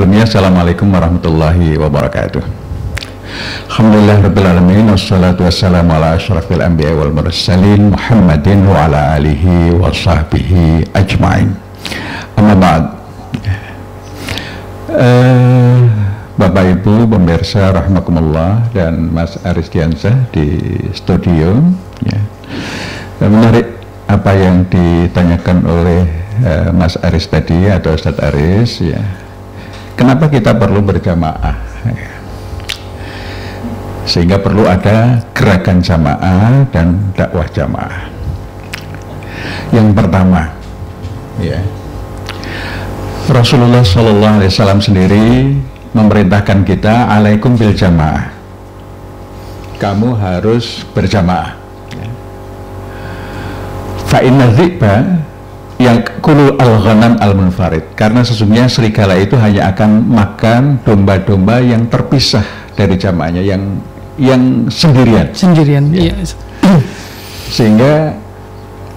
sebelumnya assalamualaikum warahmatullahi wabarakatuh. Alhamdulillah rabbil alamin, wassalatu wassalamu ala asyrafil anbiya wal mursalin Muhammadin wa ala alihi wa sahbihi ajma'in. Amma ba'd. Bapak Ibu pemirsa rahimakumullah dan Mas Aris Diansyah di studio ya. Menarik apa yang ditanyakan oleh Mas Aris tadi atau Ustadz Aris ya. Kenapa kita perlu berjamaah ya. Sehingga perlu ada gerakan jamaah dan dakwah jamaah. Yang pertama ya, Rasulullah SAW sendiri memerintahkan kita alaikum bil jamaah, kamu harus berjamaah ya. Fa inna dzi'ba yaqulu al-ghanam al-munfarid, karena sesungguhnya serigala itu hanya akan makan domba-domba yang terpisah dari jamaahnya, yang sendirian ya. Sehingga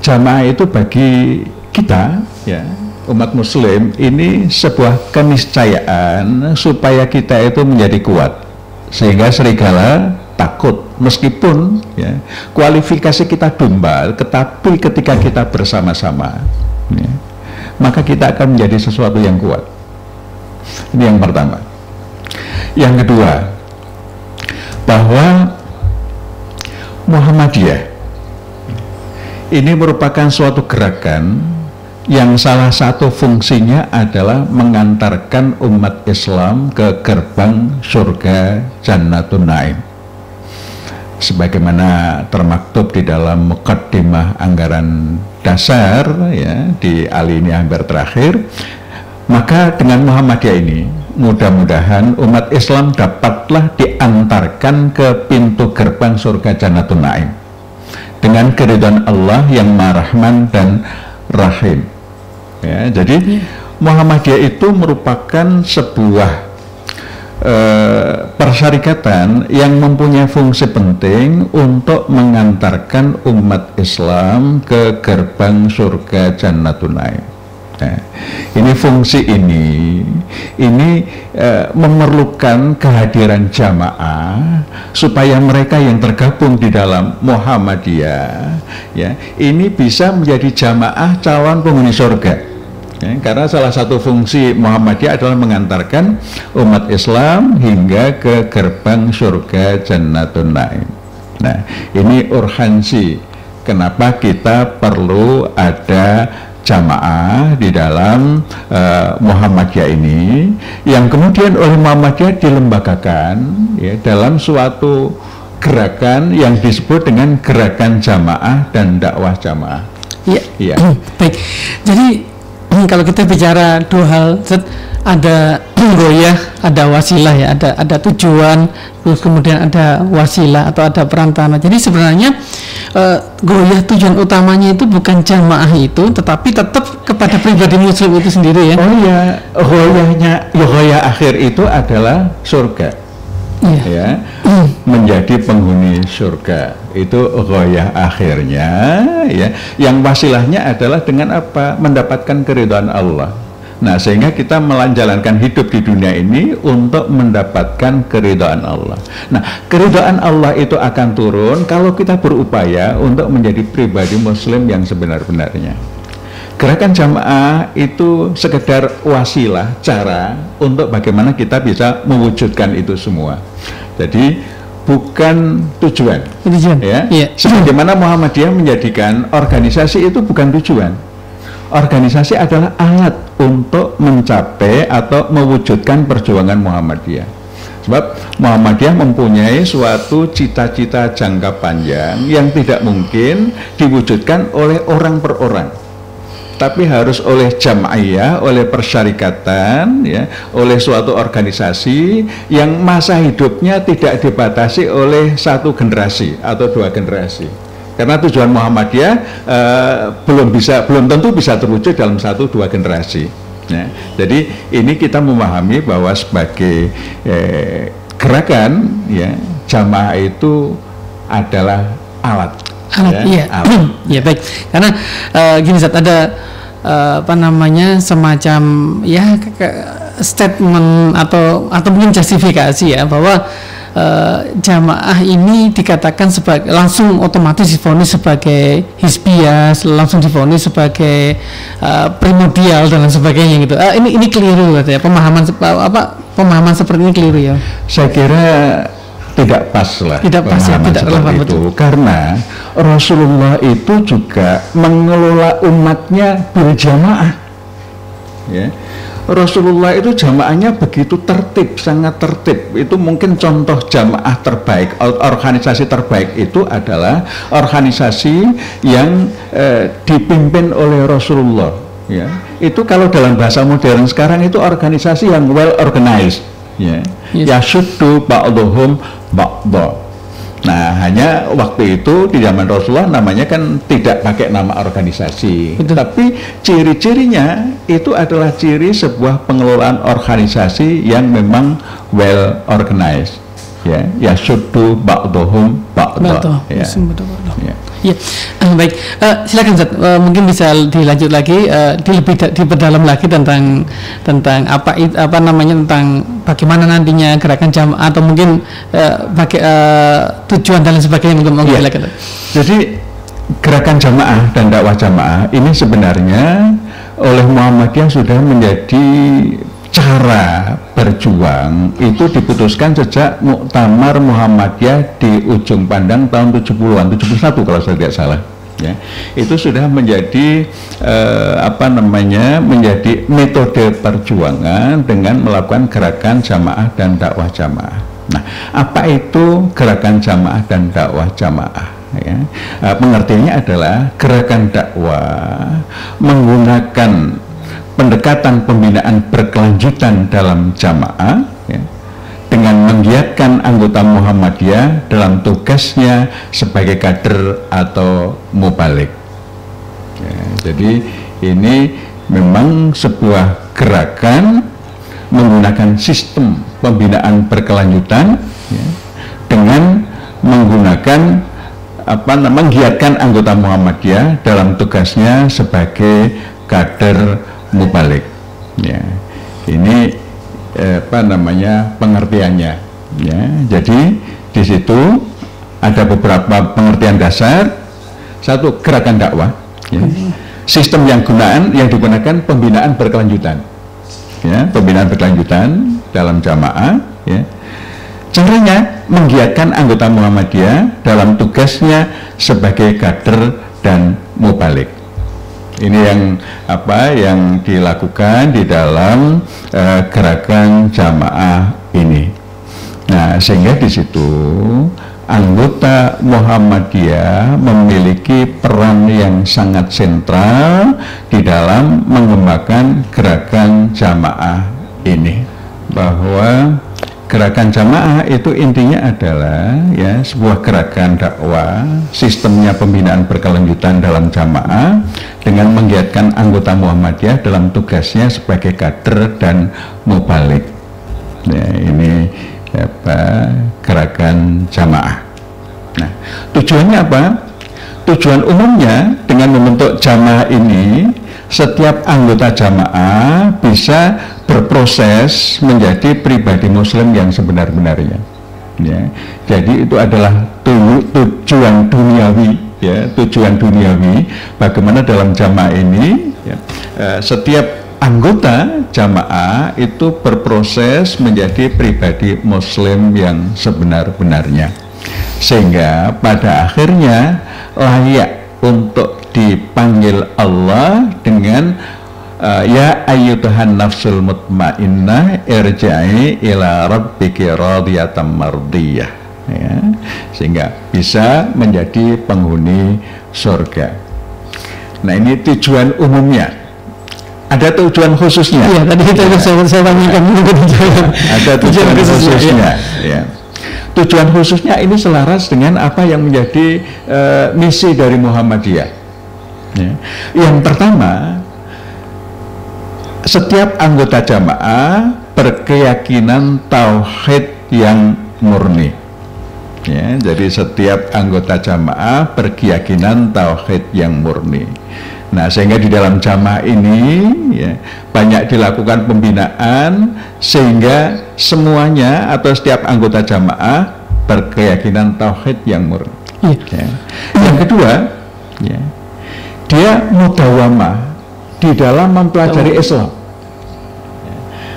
jamaah itu bagi kita ya, umat muslim ini sebuah keniscayaan supaya kita itu menjadi kuat, sehingga serigala takut meskipun ya, kualifikasi kita domba, tetapi ketika kita bersama-sama ya, maka kita akan menjadi sesuatu yang kuat. Ini yang pertama. Yang kedua, bahwa Muhammadiyah ini merupakan suatu gerakan yang salah satu fungsinya adalah mengantarkan umat Islam ke gerbang surga Jannatun Naim, sebagaimana termaktub di dalam muqaddimah anggaran dasar ya, di alinea hampir terakhir. Maka dengan Muhammadiyah ini mudah-mudahan umat Islam dapatlah diantarkan ke pintu gerbang surga Jannatun Naim dengan keridhaan Allah yang Maha Rahman dan Rahim ya. Jadi Muhammadiyah itu merupakan sebuah persyarikatan yang mempunyai fungsi penting untuk mengantarkan umat Islam ke gerbang surga Jannatun Naim. Nah, ini fungsi ini memerlukan kehadiran jamaah supaya mereka yang tergabung di dalam Muhammadiyah ya, ini bisa menjadi jamaah calon penghuni surga ya, karena salah satu fungsi Muhammadiyah adalah mengantarkan umat Islam hingga ke gerbang surga Jannatun Naim. Nah, ini urgensi kenapa kita perlu ada jamaah di dalam Muhammadiyah ini, yang kemudian oleh Muhammadiyah dilembagakan ya, dalam suatu gerakan yang disebut dengan gerakan jamaah dan dakwah jamaah. Iya. Ya. Baik. Jadi kalau kita bicara dua hal, ada goyah, ada wasilah ya, ada tujuan, terus kemudian ada wasilah atau ada perantara. Jadi sebenarnya goyah tujuan utamanya itu bukan jamaah itu, tetapi tetap kepada pribadi muslim itu sendiri ya. Oh ya, goyah akhir itu adalah surga. Ya, menjadi penghuni surga itu goyah akhirnya ya. Yang wasilahnya adalah dengan apa? Mendapatkan keridhaan Allah. Nah, sehingga kita menjalankan hidup di dunia ini untuk mendapatkan keridhaan Allah. Nah, keridhaan Allah itu akan turun kalau kita berupaya untuk menjadi pribadi muslim yang sebenar-benarnya. Gerakan jamaah itu sekedar wasilah, cara untuk bagaimana kita bisa mewujudkan itu semua. Jadi bukan tujuan ya. Sebagaimana Muhammadiyah menjadikan organisasi itu bukan tujuan. Organisasi adalah alat untuk mencapai atau mewujudkan perjuangan Muhammadiyah. Sebab Muhammadiyah mempunyai suatu cita-cita jangka panjang yang tidak mungkin diwujudkan oleh orang per orang, tapi harus oleh jamaiyah, oleh persyarikatan ya, oleh suatu organisasi yang masa hidupnya tidak dibatasi oleh satu generasi atau dua generasi. Karena tujuan Muhammadiyah belum tentu bisa terwujud dalam 1-2 generasi. Ya. Jadi ini kita memahami bahwa sebagai gerakan ya, jamaah itu adalah alat. Iya. Ya baik. Karena gini Ustaz, ada apa namanya semacam ya statement atau mungkin justifikasi ya bahwa jamaah ini dikatakan sebagai langsung otomatis divonis sebagai hizbiyah, langsung divonis sebagai primordial dan lain sebagainya gitu. Ini keliru ya, pemahaman seperti ini keliru ya. Saya kira tidak pas lah, tidak pas ya, tidak relevan itu betul. Karena Rasulullah itu juga mengelola umatnya berjamaah ya. Rasulullah itu jamaahnya begitu tertib, sangat tertib. Itu mungkin contoh jamaah terbaik, organisasi terbaik itu adalah organisasi yang dipimpin oleh Rasulullah ya. Itu kalau dalam bahasa modern sekarang itu organisasi yang well organized ya. Yashuddu ba'dhum ba'dha. Nah, hanya waktu itu di zaman Rasulullah namanya kan tidak pakai nama organisasi. Betul. Tapi ciri-cirinya itu adalah ciri sebuah pengelolaan organisasi yang memang well organized. Ya, yashuddu ba'dhum ba'dha. Ya, baik. Silakan Ustaz, mungkin bisa dilanjut lagi, diperdalam lagi tentang apa namanya, tentang bagaimana nantinya gerakan jamaah atau mungkin tujuan dan lain sebagainya, mungkin ya. Silakan. Jadi gerakan jamaah dan dakwah jamaah ini sebenarnya oleh Muhammadiyah sudah menjadi cara berjuang itu diputuskan sejak Muktamar Muhammadiyah di Ujung Pandang tahun 70-an, 71 kalau saya tidak salah ya. Itu sudah menjadi menjadi metode perjuangan dengan melakukan gerakan jamaah dan dakwah jamaah. Nah, apa itu gerakan jamaah dan dakwah jamaah ya? Pengertiannya adalah gerakan dakwah menggunakan pendekatan pembinaan berkelanjutan dalam jamaah ya, dengan menggiatkan anggota Muhammadiyah dalam tugasnya sebagai kader atau mubalik ya. Jadi ini memang sebuah gerakan menggunakan sistem pembinaan berkelanjutan ya, dengan menggunakan menggiatkan anggota Muhammadiyah dalam tugasnya sebagai kader mubalik ya. Ini pengertiannya ya. Jadi di situ ada beberapa pengertian dasar. Satu, gerakan dakwah ya. Sistem yang digunakan pembinaan berkelanjutan ya, pembinaan berkelanjutan dalam jamaah ya. Caranya menggiatkan anggota Muhammadiyah dalam tugasnya sebagai kader dan mubalik. Ini yang dilakukan di dalam gerakan jamaah ini. Nah, sehingga di situ anggota Muhammadiyah memiliki peran yang sangat sentral di dalam mengembangkan gerakan jamaah ini. Bahwa gerakan jamaah itu intinya adalah ya sebuah gerakan dakwah, sistemnya pembinaan berkelanjutan dalam jamaah dengan menggiatkan anggota Muhammadiyah dalam tugasnya sebagai kader dan mubalik. Ya, ini gerakan jamaah. Nah, tujuannya apa? Tujuan umumnya dengan membentuk jamaah ini, setiap anggota jamaah bisa berproses menjadi pribadi muslim yang sebenar-benarnya ya. Jadi itu adalah tujuan duniawi ya, tujuan duniawi bagaimana dalam jamaah ini ya, setiap anggota jamaah itu berproses menjadi pribadi muslim yang sebenar-benarnya, sehingga pada akhirnya layak untuk dipanggil Allah dengan ya ayyuhan nafsul mutmainnah irja'i ila rabbiki radiyatan mardiyah ya, sehingga bisa menjadi penghuni surga. Nah, ini tujuan umumnya. Ada tujuan khususnya. Iya, tadi itu saya tanyakan ada tujuan khususnya ya. Tujuan khususnya ini selaras dengan apa yang menjadi misi dari Muhammadiyah ya. Yang pertama, setiap anggota jamaah berkeyakinan tauhid yang murni ya. Jadi setiap anggota jamaah berkeyakinan tauhid yang murni. Nah, sehingga di dalam jamaah ini ya, banyak dilakukan pembinaan sehingga semuanya atau setiap anggota jamaah berkeyakinan tauhid yang murni. Ya. Yang kedua, ya, dia mudawamah di dalam mempelajari Islam.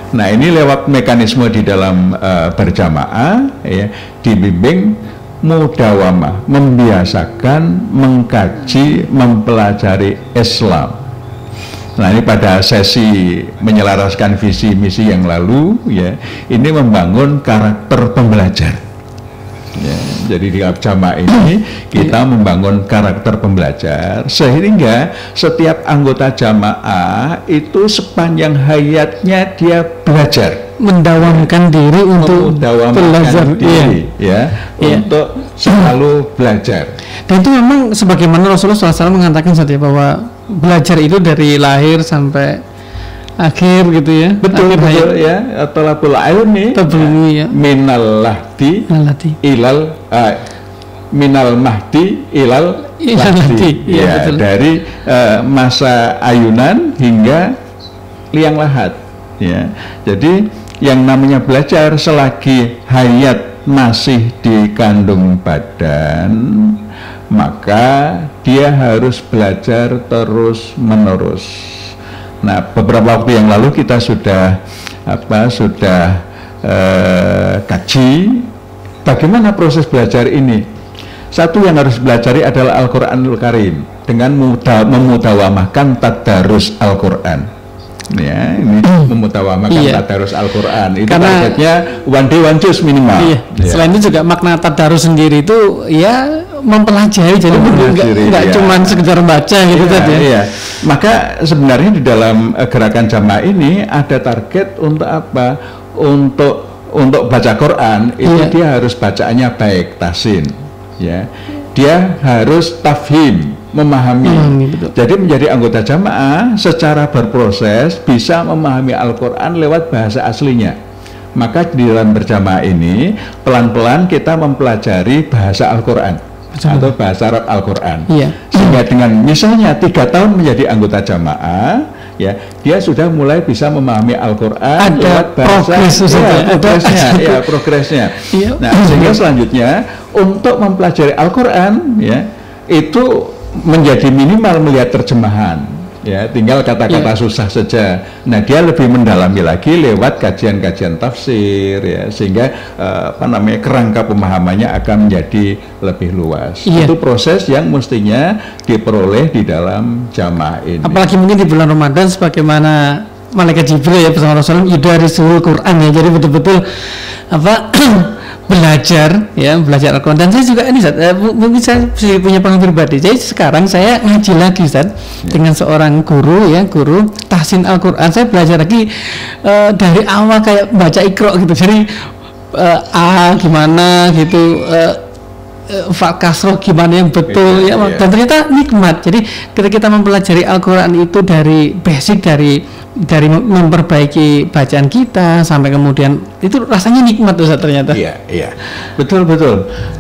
Nah, ini lewat mekanisme di dalam berjamaah, ya, dibimbing mudawamah, membiasakan mengkaji, mempelajari Islam. Nah, ini pada sesi menyelaraskan visi misi yang lalu, ya, ini membangun karakter pembelajar. Ya, jadi di jamaah ini kita membangun karakter pembelajar sehingga setiap anggota jamaah itu sepanjang hayatnya dia belajar, mendawamkan diri untuk belajar, diri, ya, untuk selalu belajar. Dan itu memang sebagaimana Rasulullah SAW mengatakan saja bahwa belajar itu dari lahir sampai akhir gitu ya. Betul, betul ya. Talabul ilmi ya. Minal lahdi ilal minal mahdi ilal lahdi. Ya, betul. Dari masa ayunan hingga liang lahat. Ya. Jadi yang namanya belajar selagi hayat masih di kandung badan, maka dia harus belajar terus menerus. Nah, beberapa waktu yang lalu kita sudah kaji bagaimana proses belajar ini. Satu yang harus belajar adalah Al-Qur'anul Karim dengan memudawamahkan tadarus Al-Qur'an. Ya, ini memudawamahkan tadarus Al-Qur'an. Itu targetnya one day one juz minimal. Iya. Ya. Selain itu juga makna tadarus sendiri itu ya mempelajari, jadi enggak cuma sekedar baca gitu tadi ya. Iya. Maka sebenarnya di dalam gerakan jamaah ini ada target untuk apa? Untuk baca Quran itu dia harus bacaannya baik, tahsin, ya. Dia harus tafhim, memahami. Jadi menjadi anggota jamaah secara berproses bisa memahami Al-Quran lewat bahasa aslinya. Maka di dalam berjamaah ini pelan-pelan kita mempelajari bahasa Al-Quran atau bahasa Arab Al-Quran. Sehingga dengan misalnya 3 tahun menjadi anggota jamaah, ya, dia sudah mulai bisa memahami Al-Quran lewat bahasa progresnya. Nah, sehingga selanjutnya untuk mempelajari Al-Quran, ya, itu menjadi minimal melihat terjemahan, ya, tinggal kata-kata susah saja. Nah, dia lebih mendalami lagi lewat kajian-kajian tafsir, ya, sehingga kerangka pemahamannya akan menjadi lebih luas. Itu proses yang mestinya diperoleh di dalam jamaah ini. Apalagi mungkin di bulan Ramadan sebagaimana malaikat Jibril ya bersama Rasulullah yudarisul Quran, ya, jadi betul-betul belajar Al-Quran. Dan saya juga ini mungkin saya punya pengalaman pribadi. Jadi sekarang saya ngaji lagi dengan seorang guru tahsin Al-Quran. Saya belajar lagi dari awal kayak baca Iqra gitu. Jadi gimana gitu, fa kasroh gimana yang betul, dan ternyata nikmat. Jadi ketika kita mempelajari Al-Quran itu dari basic, dari memperbaiki bacaan kita sampai kemudian itu rasanya nikmat tuh ternyata. Iya, betul.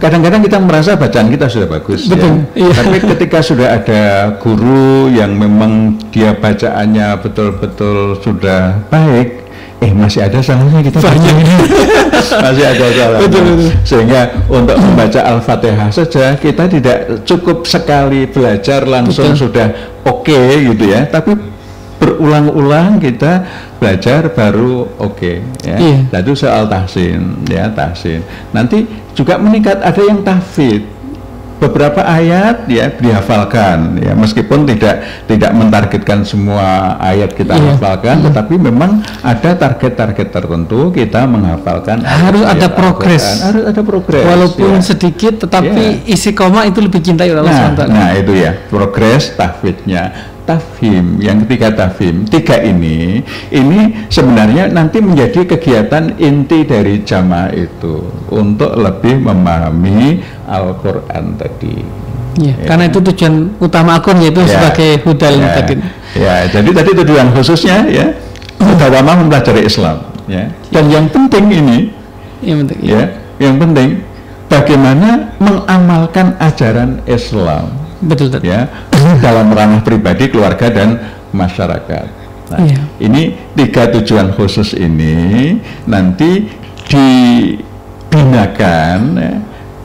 Kadang-kadang kita merasa bacaan kita sudah bagus, tapi ketika sudah ada guru yang memang dia bacaannya betul-betul sudah baik, masih ada salahnya kita banyak. Masih ada salahnya. Betul. Sehingga untuk membaca Al-Fatihah saja kita tidak cukup sekali belajar langsung sudah oke gitu ya, tapi berulang-ulang kita belajar baru ya. Lalu soal tahsin, tahsin. Nanti juga meningkat, ada yang tahfidz. Beberapa ayat ya dihafalkan, ya, meskipun tidak mentargetkan semua ayat kita hafalkan, tetapi memang ada target-target tertentu kita menghafalkan. Harus ada progres. Harus ada progres. Walaupun sedikit, tetapi isi koma itu lebih cintai oleh Allah SWT. Nah, itu ya, progres tahfidznya. Tafhim, yang ketiga tafhim. 3 ini sebenarnya nanti menjadi kegiatan inti dari jamaah itu untuk lebih memahami Al-Quran tadi. Karena itu tujuan utama akun, yaitu sebagai hudal tadi. Ya, jadi tadi tujuan khususnya ya mudawamah mempelajari Islam, ya. Dan yang penting ini, yang penting bagaimana mengamalkan ajaran Islam. Betul. Ya, dalam ranah pribadi, keluarga dan masyarakat. Nah, ini 3 tujuan khusus ini nanti dibinakan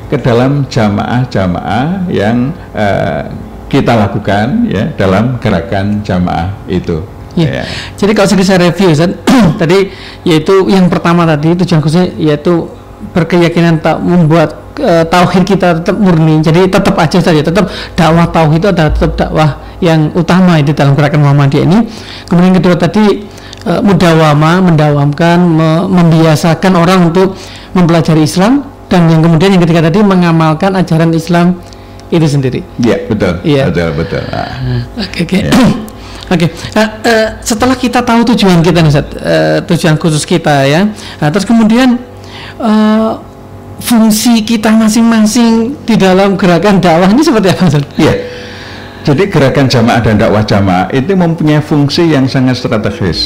ke dalam jamaah-jamaah yang kita lakukan ya dalam gerakan jamaah itu. Ya. Jadi kalau saya review tadi, yaitu yang pertama tadi tujuan khususnya yaitu berkeyakinan membuat tauhid kita tetap murni. Jadi tetap aja saja, tetap dakwah tauhid itu adalah tetap dakwah yang utama itu dalam gerakan Muhammadiyah ini. Kemudian kedua tadi mendawamkan, membiasakan orang untuk mempelajari Islam, dan yang kemudian yang ketiga tadi mengamalkan ajaran Islam itu sendiri. Iya, betul. Iya. Betul. Oke. Oke. Setelah kita tahu tujuan kita nih, tujuan khusus kita ya. Nah, terus kemudian fungsi kita masing-masing di dalam gerakan dakwah ini seperti apa, Ustaz? Iya. Jadi gerakan jamaah dan dakwah jamaah itu mempunyai fungsi yang sangat strategis.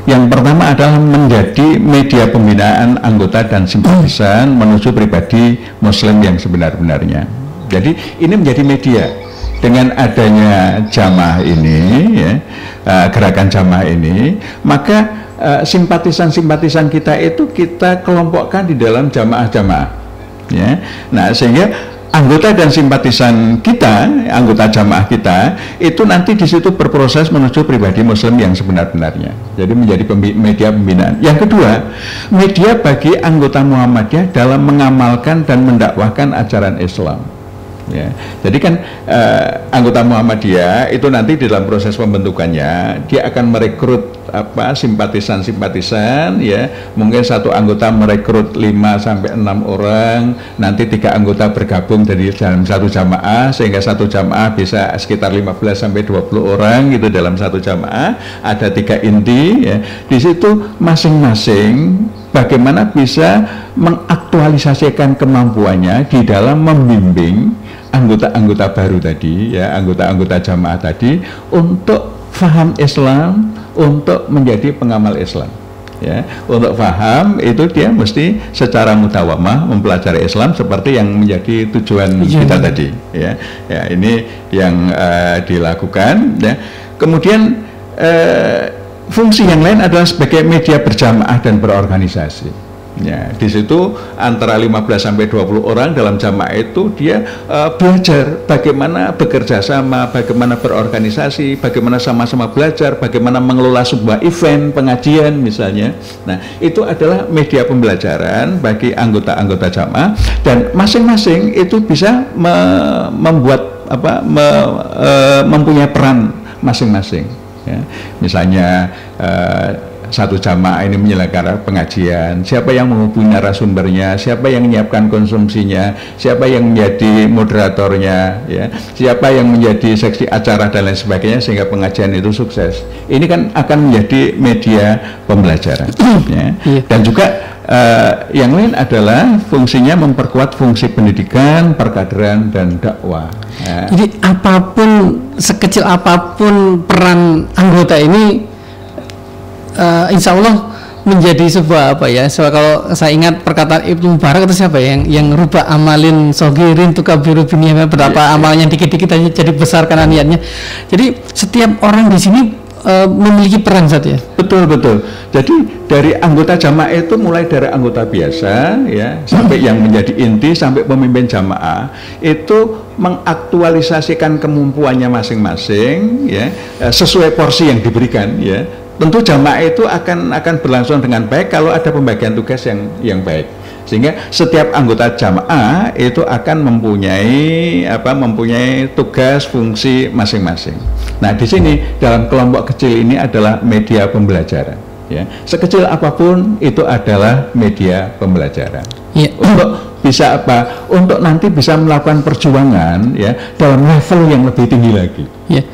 Yang pertama adalah menjadi media pembinaan anggota dan simpatisan menuju pribadi Muslim yang sebenar-benarnya. Jadi ini menjadi media. Dengan adanya jamaah ini, ya, gerakan jamaah ini, maka simpatisan-simpatisan kita itu kita kelompokkan di dalam jamaah-jamaah. Ya. Nah, sehingga anggota dan simpatisan kita, anggota jamaah kita, itu nanti di situ berproses menuju pribadi Muslim yang sebenar-benarnya. Jadi menjadi media pembinaan. Yang kedua, media bagi anggota Muhammadiyah dalam mengamalkan dan mendakwahkan ajaran Islam. Ya, jadi kan anggota Muhammadiyah itu nanti di dalam proses pembentukannya dia akan merekrut simpatisan-simpatisan, ya, mungkin satu anggota merekrut 5 sampai 6 orang, nanti 3 anggota bergabung dari dalam satu jamaah sehingga satu jamaah bisa sekitar 15 sampai 20 orang gitu dalam satu jamaah, ada 3 inti, ya. Di situ masing-masing bagaimana bisa mengaktualisasikan kemampuannya di dalam membimbing anggota-anggota baru tadi, ya, anggota-anggota jamaah tadi untuk faham Islam, untuk menjadi pengamal Islam. Ya, untuk faham itu dia mesti secara mutawamah mempelajari Islam seperti yang menjadi tujuan kita tadi. Ya, ini yang dilakukan. Ya. Kemudian fungsi yang lain adalah sebagai media berjamaah dan berorganisasi. Ya, di situ antara 15 sampai 20 orang dalam jamaah itu dia belajar bagaimana bekerja sama, bagaimana berorganisasi, bagaimana sama-sama belajar, bagaimana mengelola sebuah event pengajian misalnya. Nah, itu adalah media pembelajaran bagi anggota-anggota jamaah dan masing-masing itu bisa membuat mempunyai peran masing-masing. Ya. Misalnya satu jamaah ini menyelenggarakan pengajian, siapa yang menghubungi narasumbernya, siapa yang menyiapkan konsumsinya, siapa yang menjadi moderatornya, ya, siapa yang menjadi seksi acara dan lain sebagainya sehingga pengajian itu sukses. Ini kan akan menjadi media pembelajaran. Ya. Dan juga yang lain adalah fungsinya memperkuat fungsi pendidikan, perkaderan dan dakwah. Ya. Jadi apapun, sekecil apapun peran anggota ini, insya Allah menjadi sebuah kalau saya ingat perkataan Ibnu Mubarak itu siapa yang rubah amalin sogirin tukabiru biniyah, berapa amalnya dikit-dikit aja jadi besar karena niatnya. Jadi setiap orang di sini memiliki peran saja. Betul. Jadi dari anggota jamaah itu mulai dari anggota biasa, ya, sampai yang menjadi inti sampai pemimpin jamaah itu mengaktualisasikan kemampuannya masing-masing, ya, sesuai porsi yang diberikan, ya. Tentu jamaah itu akan berlangsung dengan baik kalau ada pembagian tugas yang baik, sehingga setiap anggota jamaah itu akan mempunyai tugas fungsi masing-masing. Nah, di sini dalam kelompok kecil ini adalah media pembelajaran, ya, sekecil apapun itu adalah media pembelajaran. Ya. Untuk bisa untuk nanti bisa melakukan perjuangan, ya, dalam level yang lebih tinggi lagi. Ya.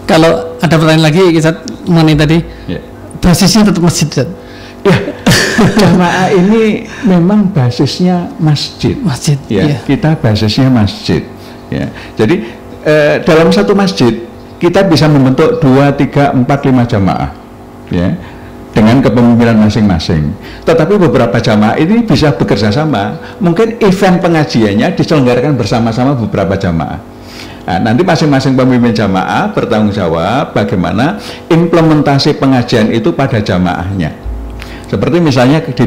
Kalau ada pertanyaan lagi kita mengenai tadi, ya, basisnya tetap masjid. Ya, jamaah ini memang basisnya masjid. Ya, kita basisnya masjid. Ya, jadi dalam satu masjid kita bisa membentuk 2, 3, 4, 5 jamaah, ya, dengan kepemimpinan masing-masing. Tetapi beberapa jamaah ini bisa bekerja sama. Mungkin event pengajiannya diselenggarakan bersama-sama beberapa jamaah. Nah, nanti masing-masing pemimpin jamaah bertanggung jawab bagaimana implementasi pengajian itu pada jamaahnya. Seperti misalnya di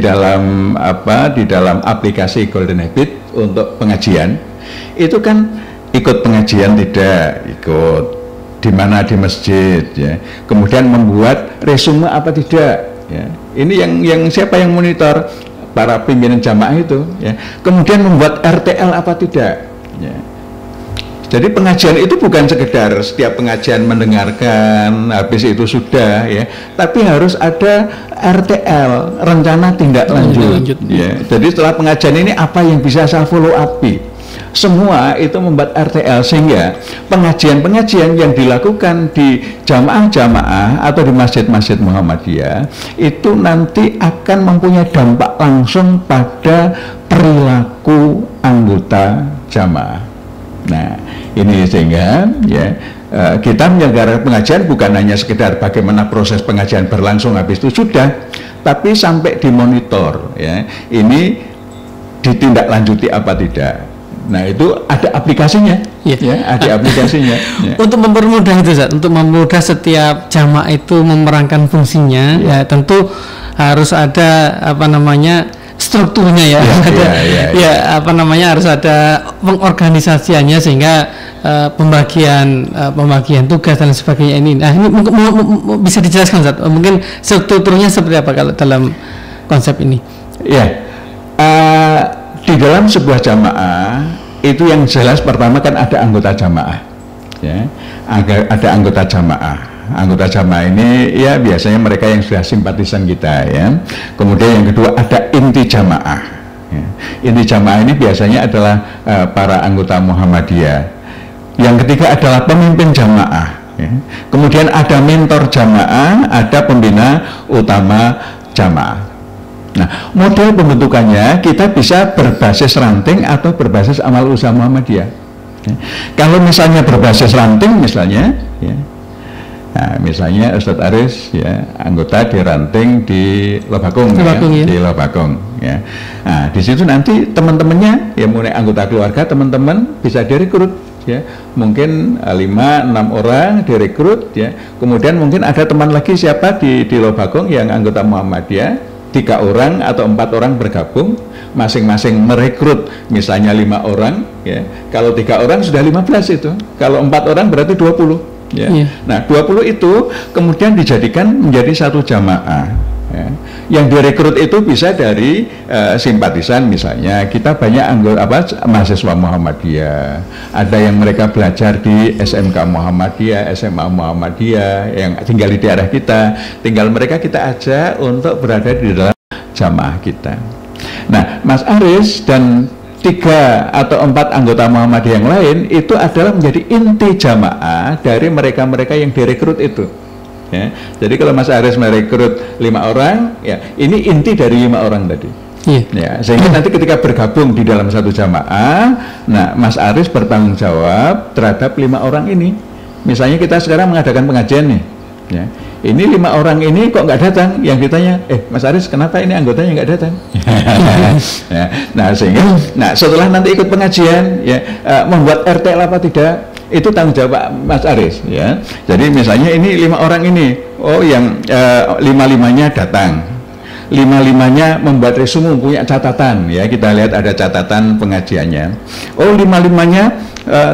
dalam aplikasi Golden Habit untuk pengajian, itu kan ikut pengajian tidak ikut, di mana di masjid, ya. Kemudian membuat resume apa tidak, ya. Ini yang siapa yang monitor? Para pimpinan jamaah itu, ya. Kemudian membuat RTL apa tidak, ya. Jadi pengajian itu bukan sekedar setiap pengajian mendengarkan habis itu sudah, ya, tapi harus ada RTL, rencana tindak lanjut, ya. Jadi setelah pengajian ini apa yang bisa saya follow up? Semua itu membuat RTL, sehingga pengajian-pengajian yang dilakukan di jamaah-jamaah atau di masjid-masjid Muhammadiyah itu nanti akan mempunyai dampak langsung pada perilaku anggota jamaah. Nah, ini sehingga ya kita menyelenggarakan pengajian bukan hanya sekedar bagaimana proses pengajian berlangsung habis itu sudah, tapi sampai dimonitor, ya. Ini ditindaklanjuti apa tidak. Nah, itu ada aplikasinya, ya, ada aplikasinya. Ya. Untuk mempermudah itu, Zat, untuk mempermudah setiap jamaah itu memerankan fungsinya, ya tentu harus ada strukturnya, ya. Harus ada pengorganisasiannya sehingga pembagian tugas dan sebagainya ini. Nah, ini bisa dijelaskan, Zat, mungkin strukturnya seperti apa kalau dalam konsep ini? Ya. Di dalam sebuah jamaah itu yang jelas pertama kan ada anggota jamaah, ya, ada anggota jamaah. Anggota jamaah ini ya biasanya mereka yang sudah simpatisan kita, ya. Kemudian yang kedua ada inti jamaah, ya. Inti jamaah ini biasanya adalah para anggota Muhammadiyah. Yang ketiga adalah pemimpin jamaah, ya. Kemudian ada mentor jamaah, ada pembina utama jamaah. Nah, model pembentukannya kita bisa berbasis ranting atau berbasis amal usaha Muhammadiyah. Ya. Kalau misalnya berbasis ranting, misalnya, ya, nah, misalnya Ustadz Aris, ya, anggota di ranting di Lobakung, ya. Di Lobakung, ya. Nah, di situ nanti teman-temannya, ya, mulai anggota keluarga, teman-teman bisa direkrut, ya, mungkin 5-6 orang direkrut, ya. Kemudian mungkin ada teman lagi siapa di Lobakung yang anggota Muhammadiyah. 3 orang atau 4 orang bergabung, masing-masing merekrut misalnya 5 orang, ya. Kalau 3 orang sudah 15 itu, kalau 4 orang berarti 20, ya. Nah, 20 itu kemudian dijadikan menjadi satu jamaah, ya. Yang direkrut itu bisa dari simpatisan, misalnya kita banyak anggota mahasiswa Muhammadiyah, ada yang mereka belajar di SMK Muhammadiyah, SMA Muhammadiyah yang tinggal di daerah kita, tinggal mereka kita ajak untuk berada di dalam jamaah kita. Nah, Mas Aris dan 3 atau 4 anggota Muhammadiyah yang lain itu adalah menjadi inti jamaah dari mereka-mereka yang direkrut itu. Ya. Jadi kalau Mas Aris merekrut 5 orang, ya ini inti dari 5 orang tadi. Ya, sehingga nanti ketika bergabung di dalam satu jamaah, nah Mas Aris bertanggung jawab terhadap 5 orang ini. Misalnya kita sekarang mengadakan pengajian nih, ya. Ini 5 orang ini kok nggak datang? Yang ditanya, Mas Aris kenapa ini anggotanya nggak datang? Ya, nah sehingga, nah setelah nanti ikut pengajian, ya membuat RTL apa tidak? Itu tanggung jawab Mas Aris, ya. Jadi misalnya ini 5 orang ini, yang 5-5-nya datang, 5-5-nya membuat resume, punya catatan, ya, kita lihat ada catatan pengajiannya. 5-5-nya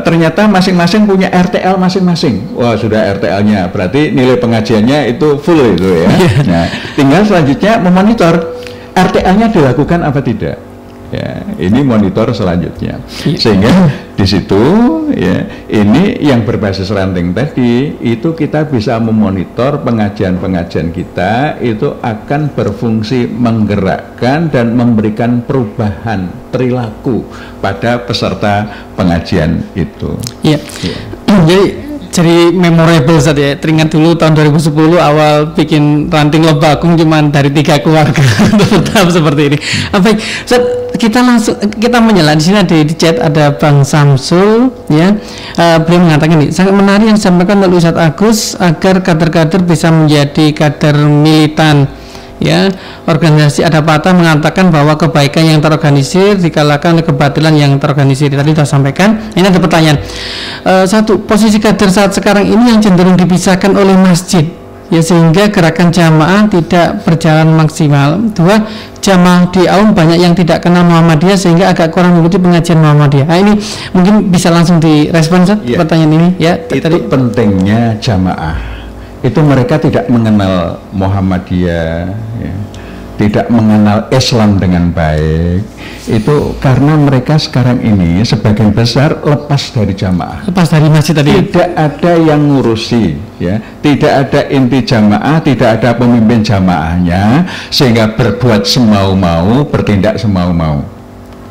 ternyata masing-masing punya RTL masing-masing. Wah, sudah RTL-nya, berarti nilai pengajiannya itu full itu, ya. Nah, tinggal selanjutnya memonitor RTL-nya dilakukan apa tidak. Ya, ini monitor selanjutnya, sehingga di situ, ya, ini yang berbasis ranting tadi itu kita bisa memonitor pengajian-pengajian kita itu akan berfungsi menggerakkan dan memberikan perubahan perilaku pada peserta pengajian itu. Iya. Ya. Jadi memorable saja, ya. Teringat dulu tahun 2010 awal bikin ranting Lobakung cuman dari 3 keluarga tetap seperti ini. Apa? Kita menyelam di sini ada di chat ada Bang Samsul, ya. Beliau mengatakan ini sangat menarik yang disampaikan oleh Ustadz Agus agar kader-kader bisa menjadi kader militan ya, organisasi ada patah mengatakan bahwa kebaikan yang terorganisir dikalahkan oleh kebatilan yang terorganisir. Tadi sudah sampaikan. Ini ada pertanyaan. Satu, posisi kader saat sekarang ini yang cenderung dipisahkan oleh masjid, ya, sehingga gerakan jamaah tidak berjalan maksimal. Dua, jamaah di AUM banyak yang tidak kenal Muhammadiyah sehingga agak kurang mengikuti pengajian Muhammadiyah. Nah, ini mungkin bisa langsung direspon ya, pertanyaan ini ya. Itu tadi pentingnya jamaah. Itu mereka tidak mengenal Muhammadiyah, ya, tidak mengenal Islam dengan baik. Itu karena mereka sekarang ini sebagian besar lepas dari jamaah, lepas dari masjid tadi. Tidak ada yang ngurusi, ya, tidak ada inti jamaah, tidak ada pemimpin jamaahnya, sehingga berbuat semau-mau, bertindak semau-mau.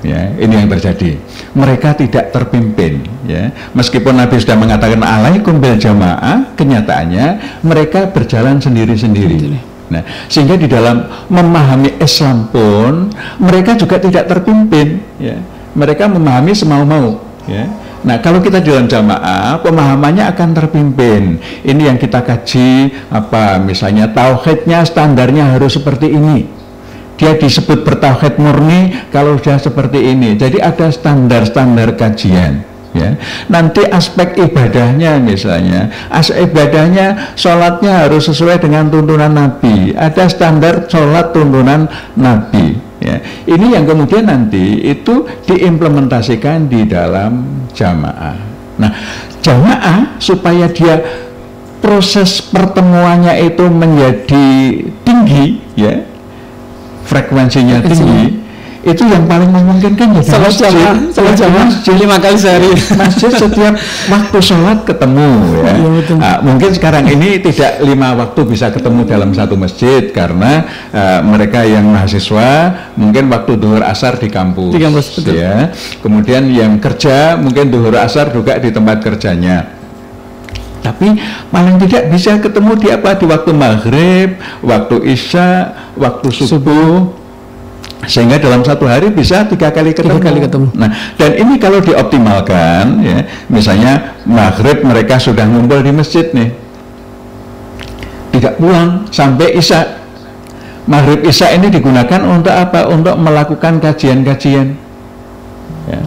Ya, ini yang terjadi. Mereka tidak terpimpin, ya. Meskipun Nabi sudah mengatakan alaikum bil jamaah, kenyataannya mereka berjalan sendiri-sendiri. Nah, sehingga di dalam memahami Islam pun mereka juga tidak terpimpin, ya. Mereka memahami semau-mau, ya. Nah, kalau kita di dalam jamaah, pemahamannya akan terpimpin. Ini yang kita kaji, apa misalnya tauhidnya standarnya harus seperti ini. Dia disebut bertauhid murni kalau sudah seperti ini. Jadi ada standar-standar kajian, ya. Nanti aspek ibadahnya misalnya, aspek ibadahnya sholatnya harus sesuai dengan tuntunan Nabi. Ada standar sholat tuntunan Nabi, ya. Ini yang kemudian nanti itu diimplementasikan di dalam jamaah. Nah, jamaah supaya dia proses pertemuannya itu menjadi tinggi, ya, frekuensinya tinggi, itu yang paling memungkinkan ya masjid 5 kali sehari. Masjid setiap waktu sholat ketemu, ya. Nah, mungkin sekarang ini tidak 5 waktu bisa ketemu dalam satu masjid karena mereka yang mahasiswa mungkin waktu duhur asar di kampus, ya. Kemudian yang kerja mungkin duhur asar juga di tempat kerjanya. Tapi paling tidak bisa ketemu di waktu maghrib, waktu isya, waktu subuh, sehingga dalam satu hari bisa 3 kali ketemu. Nah, dan ini kalau dioptimalkan, ya, misalnya maghrib mereka sudah ngumpul di masjid nih, tidak pulang sampai isya. Maghrib isya ini digunakan untuk apa? Untuk melakukan kajian-kajian, ya.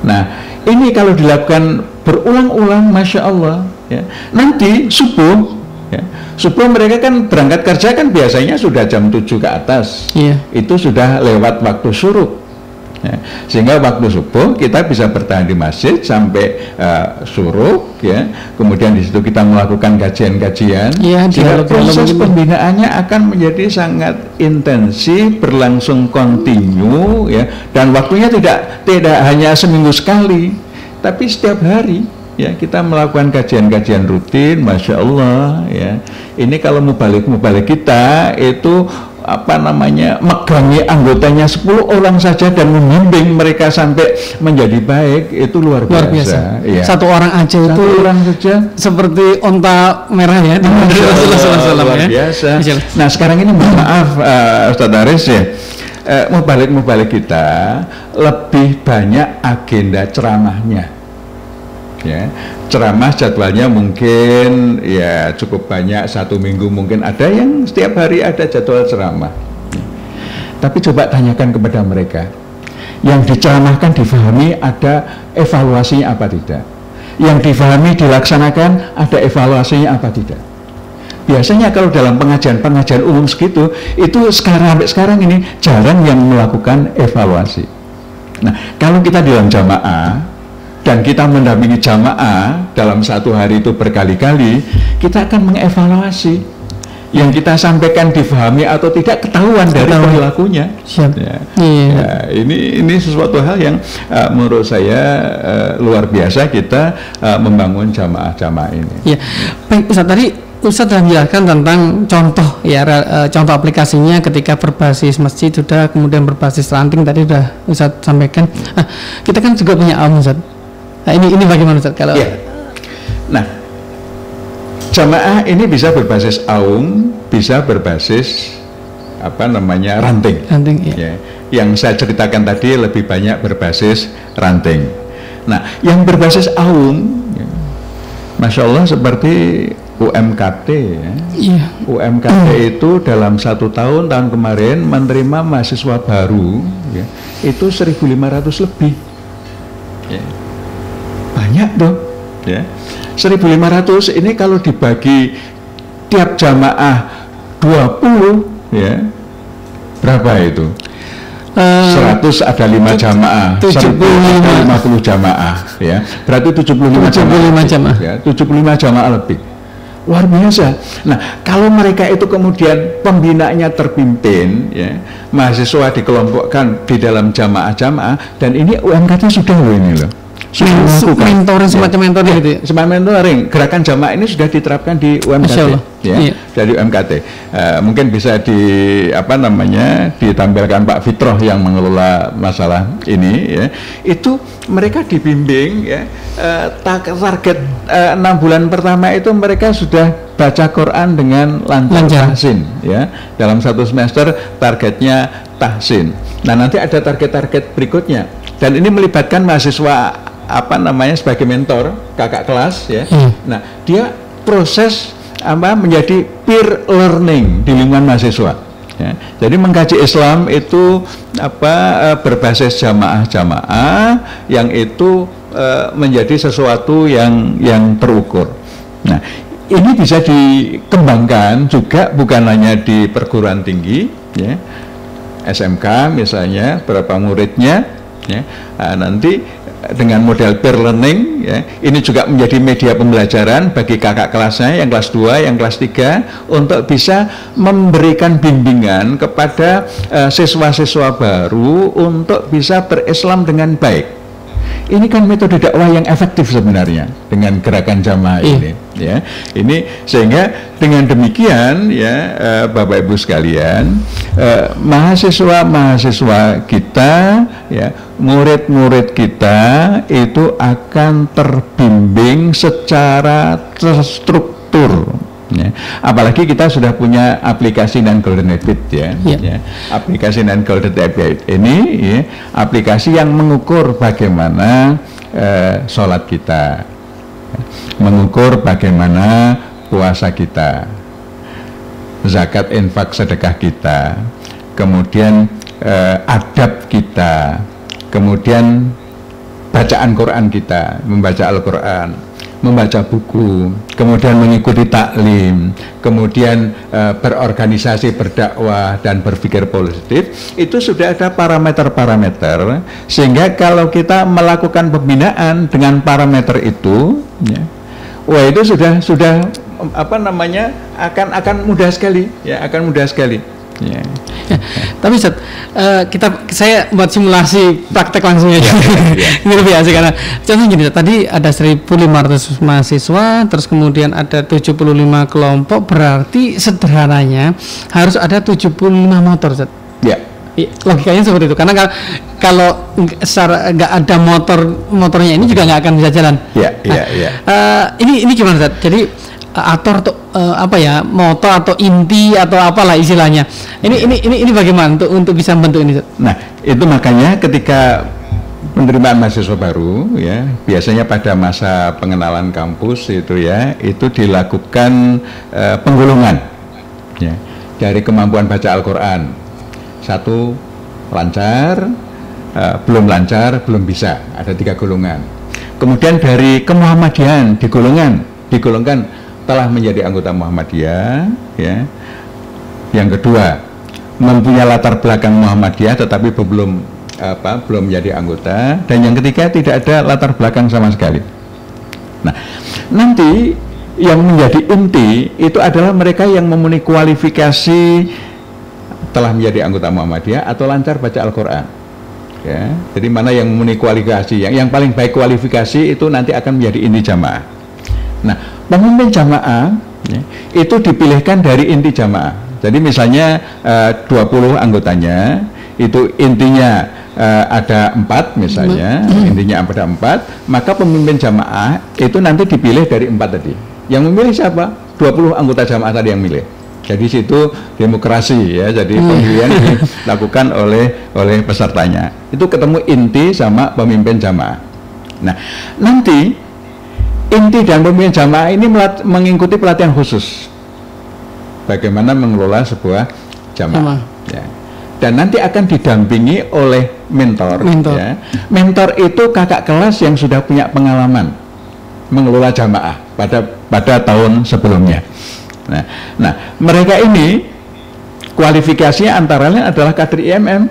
Nah, ini kalau dilakukan berulang-ulang, masya Allah, ya. Nanti subuh, ya, subuh mereka kan berangkat kerja kan biasanya sudah jam 7 ke atas, iya. Itu sudah lewat waktu syuruk, ya. Sehingga waktu subuh kita bisa bertahan di masjid sampai syuruk, ya. Kemudian di situ kita melakukan kajian-kajian, iya, sehingga proses pembinaannya akan menjadi sangat intensif, berlangsung kontinu, ya. Dan waktunya tidak hanya seminggu sekali, tapi setiap hari, ya, kita melakukan kajian-kajian rutin, masya Allah, ya. Ini kalau mubalik kita itu megangi anggotanya 10 orang saja dan membimbing mereka sampai menjadi baik, itu luar biasa. Ya. Satu orang aja itu seperti onta merah, ya, di luar biasa. Nah, sekarang ini maaf Ustaz Aris, ya, mubalik kita lebih banyak agenda ceramahnya, ya. Ceramah jadwalnya mungkin ya cukup banyak, 1 minggu mungkin ada yang setiap hari ada jadwal ceramah, ya. Tapi coba tanyakan kepada mereka, yang diceramahkan difahami ada evaluasinya apa tidak, yang difahami dilaksanakan ada evaluasinya apa tidak. Biasanya kalau dalam pengajian umum segitu, itu sampai sekarang ini jarang yang melakukan evaluasi. Nah, kalau kita di dalam jamaah dan kita mendampingi jamaah dalam satu hari itu berkali-kali, kita akan mengevaluasi yang kita sampaikan difahami atau tidak, ketahuan dari perilakunya. Ya. Ya, ini sesuatu hal yang menurut saya luar biasa kita membangun jamaah-jamaah ini. Ya, baik Ustaz, tadi Ustaz sudah menjelaskan tentang contoh, ya, contoh aplikasinya ketika berbasis masjid sudah, kemudian berbasis ranting tadi sudah Ustaz sampaikan. Nah, kita kan juga punya AUM, Ustaz. Nah, ini bagaimana Ustaz kalau? Ya. Nah, jamaah ini bisa berbasis AUM, bisa berbasis ranting. Ranting, ya. Ya. Yang saya ceritakan tadi lebih banyak berbasis ranting. Nah, yang berbasis AUM, ya, masya Allah, seperti UMKT ya. Iya. UMKT itu dalam 1 tahun kemarin menerima mahasiswa baru ya, itu 1.500 lebih ya. Banyak tuh ya. 1.500 ini kalau dibagi tiap jamaah 20 ya, berapa itu? 100 ada 5 jamaah, 50 jamaah ya. Berarti 75 jamaah. Ya, 75 jamaah lebih. Luar biasa. Nah, kalau mereka itu kemudian pembinaannya terpimpin ya, mahasiswa dikelompokkan di dalam jamaah-jamaah, dan ini UMKT sudah loh ini loh. Mentoring, semacam mentoring gitu ya? Semacam mentoring. Gerakan jamaah ini sudah diterapkan di UMKT ya, iya. Dari UMKT. Mungkin bisa ditampilkan Pak Fitroh yang mengelola masalah ini ya. Itu mereka dibimbing ya, target 6 bulan pertama itu mereka sudah baca Quran dengan lancar tahsin ya. Dalam 1 semester targetnya tahsin. Nah, nanti ada target-target berikutnya, dan ini melibatkan mahasiswa sebagai mentor, kakak kelas ya. Nah, dia proses menjadi peer learning di lingkungan mahasiswa ya. Jadi mengkaji Islam itu berbasis jamaah-jamaah yang itu menjadi sesuatu yang terukur. Nah, ini bisa dikembangkan juga bukan hanya di perguruan tinggi ya, SMK misalnya, berapa muridnya ya. Nanti dengan model peer learning ya, ini juga menjadi media pembelajaran bagi kakak kelasnya yang kelas 2, yang kelas 3 untuk bisa memberikan bimbingan kepada siswa-siswa baru untuk bisa berislam dengan baik. Ini kan metode dakwah yang efektif sebenarnya dengan gerakan jamaah ini ya. Ini sehingga dengan demikian ya, Bapak Ibu sekalian, mahasiswa kita ya, murid-murid kita itu akan terbimbing secara terstruktur ya. Apalagi kita sudah punya aplikasi Nan Golden Habit ya. Aplikasi Nan Golden Habit ini ya, aplikasi yang mengukur bagaimana sholat kita, mengukur bagaimana puasa kita, zakat, infak, sedekah kita, kemudian adab kita, kemudian bacaan Quran kita, membaca Al-Quran, membaca buku, kemudian mengikuti taklim, kemudian berorganisasi, berdakwah, dan berpikir positif. Itu sudah ada parameter-parameter, sehingga kalau kita melakukan pembinaan dengan parameter itu ya, wah itu sudah akan mudah sekali ya, akan mudah sekali ya. Tapi saya buat simulasi praktek langsung aja. Ini lebih asik karena contohnya gini, tadi ada 1.500 mahasiswa, terus kemudian ada 75 kelompok, berarti sederhananya harus ada 75 motor, Zat. Ya. Logikanya seperti itu, karena kalau nggak ada motornya ini juga nggak akan bisa jalan. Ini gimana, Zat? Jadi atau motor atau inti atau apalah istilahnya. Ini bagaimana untuk bisa membentuk ini? Nah, itu makanya ketika penerimaan mahasiswa baru ya, biasanya pada masa pengenalan kampus itu ya, itu dilakukan penggolongan ya, dari kemampuan baca Al-Quran. 1 lancar, belum lancar, belum bisa, ada 3 golongan. Kemudian dari kemuhammadian digolongkan telah menjadi anggota Muhammadiyah ya. Yang kedua, mempunyai latar belakang Muhammadiyah tetapi belum menjadi anggota, dan yang ketiga tidak ada latar belakang sama sekali. Nah, nanti yang menjadi inti itu adalah mereka yang memenuhi kualifikasi telah menjadi anggota Muhammadiyah atau lancar baca Al-Quran ya. Jadi mana yang memenuhi kualifikasi, yang paling baik kualifikasi itu nanti akan menjadi inti jamaah. Nah, pemimpin jamaah ya, itu dipilihkan dari inti jamaah. Jadi misalnya 20 anggotanya, itu intinya ada 4 misalnya, intinya ada 4, maka pemimpin jamaah itu nanti dipilih dari 4 tadi. Yang memilih siapa? 20 anggota jamaah tadi yang milih. Jadi situ demokrasi ya, jadi pemilihan dilakukan oleh pesertanya. Itu ketemu inti sama pemimpin jamaah. Nah, nanti inti dan pemimpin jamaah ini mengikuti pelatihan khusus bagaimana mengelola sebuah jamaah. Ya. Dan nanti akan didampingi oleh mentor. Ya. Mentor itu kakak kelas yang sudah punya pengalaman mengelola jamaah pada tahun sebelumnya. Nah, mereka ini kualifikasinya antara lain adalah kader IMM.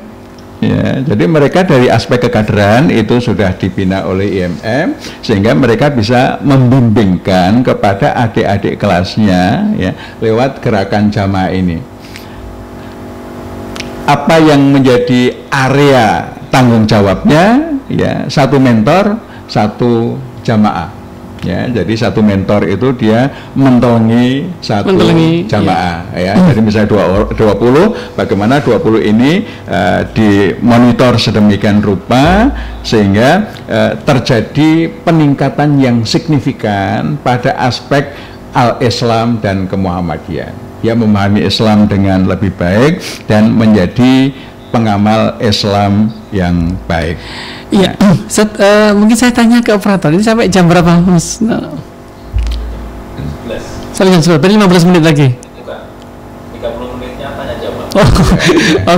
Ya, jadi mereka dari aspek kekaderan itu sudah dibina oleh IMM sehingga mereka bisa membimbingkan kepada adik-adik kelasnya ya, lewat gerakan jamaah ini. Apa yang menjadi area tanggung jawabnya ya, satu mentor, satu jamaah. Ya, jadi satu mentor itu dia mentolongi satu jamaah ya. Jadi misalnya 20, bagaimana 20 ini dimonitor sedemikian rupa sehingga terjadi peningkatan yang signifikan pada aspek al-Islam dan kemuhammadian. Dia memahami Islam dengan lebih baik dan menjadi pengamal Islam yang baik. Iya, mungkin saya tanya ke operator, ini sampai jam berapa, Mas? 11. Sampai jam 11, 15 menit lagi. Bukan, 30 menitnya tanya jawab.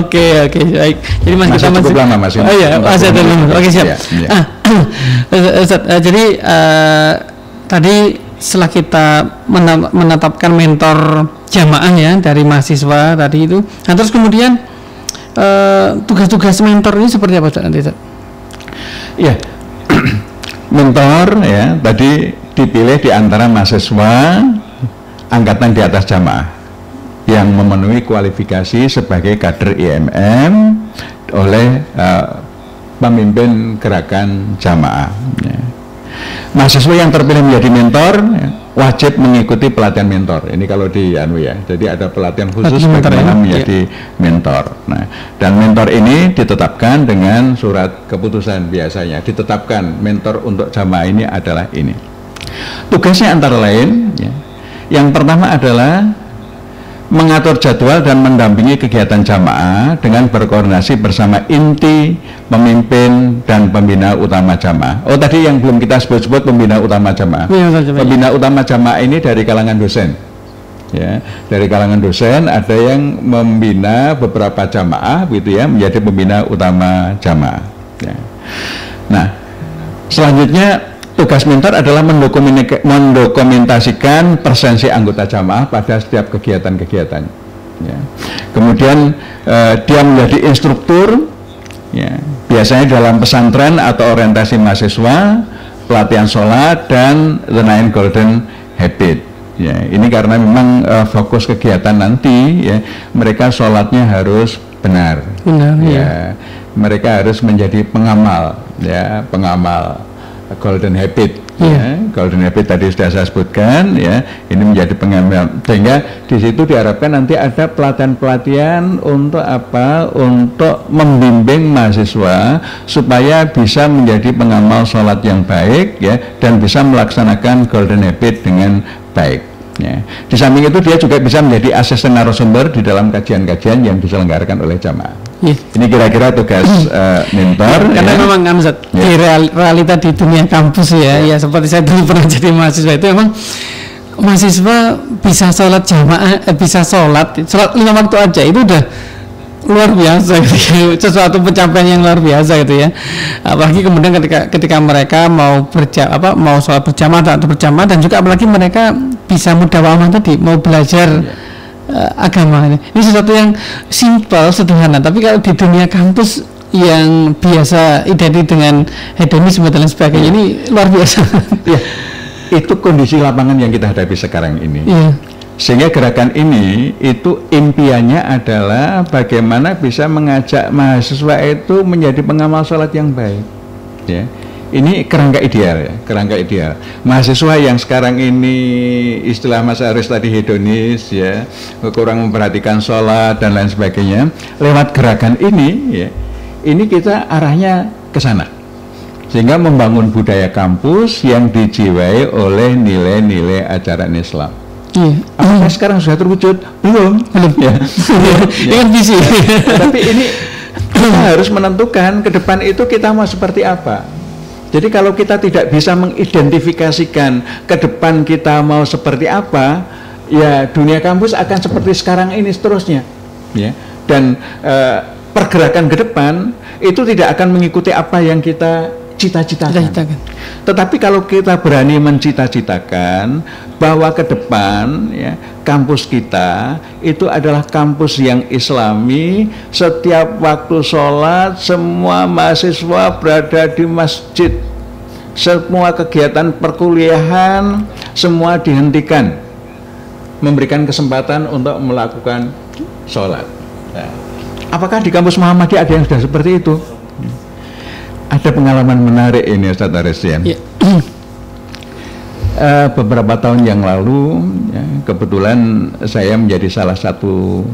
Oke, baik. Jadi Mas kita masih lama, Mas. Oh iya, masih ada lama. Oke, siap. Ya. Jadi tadi setelah kita menetapkan mentor jamaah ya dari mahasiswa tadi itu, nah terus kemudian tugas-tugas mentor ini seperti apa nanti? Ya, mentor ya tadi dipilih di antara mahasiswa angkatan di atas jamaah yang memenuhi kualifikasi sebagai kader IMM oleh pemimpin gerakan jamaah. Ya. Mahasiswa yang terpilih menjadi mentor ya, wajib mengikuti pelatihan mentor. Ini kalau di jadi ada pelatihan khusus bagaimana menjadi mentor. Nah, dan mentor ini ditetapkan dengan surat keputusan biasanya. Ditetapkan mentor untuk jamaah ini adalah ini. Tugasnya antara lain, ya, yang pertama adalah mengatur jadwal dan mendampingi kegiatan jamaah dengan berkoordinasi bersama inti, pemimpin, dan pembina utama jamaah. Oh, tadi yang belum kita sebut-sebut pembina utama jamaah. Pembina utama jamaah ini dari kalangan dosen. Ya, dari kalangan dosen ada yang membina beberapa jamaah, gitu ya, menjadi pembina utama jamaah. Ya. Nah, selanjutnya tugas mentor adalah mendokumentasikan presensi anggota jamaah pada setiap kegiatan-kegiatan. Ya. Kemudian dia menjadi instruktur, ya, biasanya dalam pesantren atau orientasi mahasiswa, pelatihan sholat dan the 9 golden habit. Ya, ini karena memang fokus kegiatan nanti, ya, mereka sholatnya harus benar. Ya. Mereka harus menjadi pengamal, ya, pengamal golden habit. Ya, golden habit tadi sudah saya sebutkan, ya, ini menjadi pengamal, sehingga di situ diharapkan nanti ada pelatihan-pelatihan untuk apa? Untuk membimbing mahasiswa supaya bisa menjadi pengamal sholat yang baik, ya, dan bisa melaksanakan golden habit dengan baik. Ya. Di samping itu dia juga bisa menjadi asisten narasumber di dalam kajian-kajian yang diselenggarakan oleh jamaah. Ini kira-kira tugas mentor. Karena ya, memang di realita di dunia kampus ya, seperti saya dulu pernah jadi mahasiswa itu memang mahasiswa bisa sholat jamaah, bisa sholat 5 waktu aja itu udah luar biasa gitu, sesuatu pencapaian yang luar biasa gitu ya. Apalagi kemudian ketika mereka mau mau sholat berjamaah atau berjamaah, dan juga apalagi mereka bisa mudawamah tadi, mau belajar agama. Ini sesuatu yang simpel, sederhana, tapi kalau di dunia kampus yang biasa identik dengan hedonisme dan lain sebagainya, ini luar biasa. Ya, itu kondisi lapangan yang kita hadapi sekarang ini. Sehingga gerakan ini itu impiannya adalah bagaimana bisa mengajak mahasiswa itu menjadi pengamal sholat yang baik. Ya. Ini kerangka ideal, ya, kerangka ideal. Mahasiswa yang sekarang ini istilah Mas Aris tadi hedonis, ya, kurang memperhatikan sholat dan lain sebagainya. Lewat gerakan ini, ya, ini kita arahnya ke sana. Sehingga membangun budaya kampus yang dijiwai oleh nilai-nilai ajaran Islam. Apakah sekarang sudah terwujud? Belum ya. Ini visi. Tapi ini kita harus menentukan ke depan itu kita mau seperti apa. Jadi kalau kita tidak bisa mengidentifikasikan ke depan kita mau seperti apa, ya dunia kampus akan seperti sekarang ini seterusnya, ya. Dan pergerakan ke depan itu tidak akan mengikuti apa yang kita cita-citakan. Tetapi kalau kita berani mencita-citakan bahwa ke depan, ya, kampus kita itu adalah kampus yang Islami, setiap waktu sholat semua mahasiswa berada di masjid, semua kegiatan perkuliahan semua dihentikan, memberikan kesempatan untuk melakukan sholat. Nah, apakah di kampus Muhammadiyah ada yang sudah seperti itu? Ada pengalaman menarik ini, Ustaz Aresian. Yeah. Beberapa tahun yang lalu, ya, kebetulan saya menjadi salah satu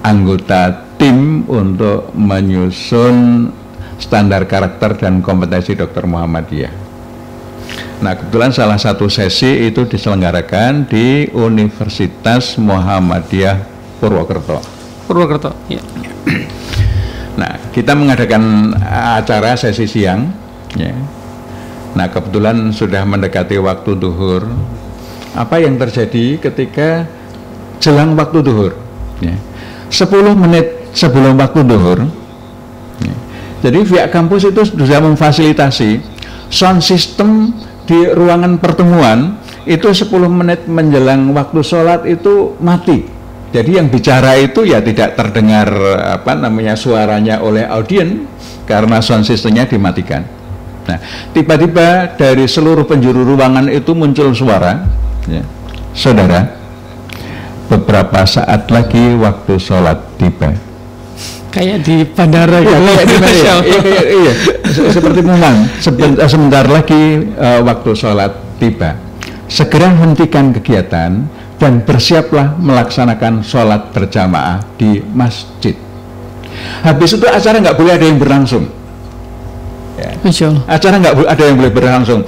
anggota tim untuk menyusun standar karakter dan kompetensi dokter Muhammadiyah. Nah, kebetulan salah satu sesi itu diselenggarakan di Universitas Muhammadiyah Purwokerto. Ya. Nah, kita mengadakan acara sesi siang, ya. Nah, kebetulan sudah mendekati waktu duhur. Apa yang terjadi ketika jelang waktu duhur? Ya. 10 menit sebelum waktu duhur, ya. Jadi pihak kampus itu sudah memfasilitasi sound system di ruangan pertemuan itu 10 menit menjelang waktu sholat itu mati. Jadi yang bicara itu ya tidak terdengar suaranya oleh audien karena sound systemnya dimatikan. Nah, tiba-tiba dari seluruh penjuru ruangan itu muncul suara, ya. Saudara, beberapa saat lagi waktu sholat tiba. Kayak di bandara ya, kayak di bandara. Iya. Seperti memang sebentar lagi waktu sholat tiba. Segera hentikan kegiatan dan bersiaplah melaksanakan sholat berjamaah di masjid. Habis itu acara nggak boleh ada yang berlangsung. Ya. Acara nggak ada yang boleh berlangsung.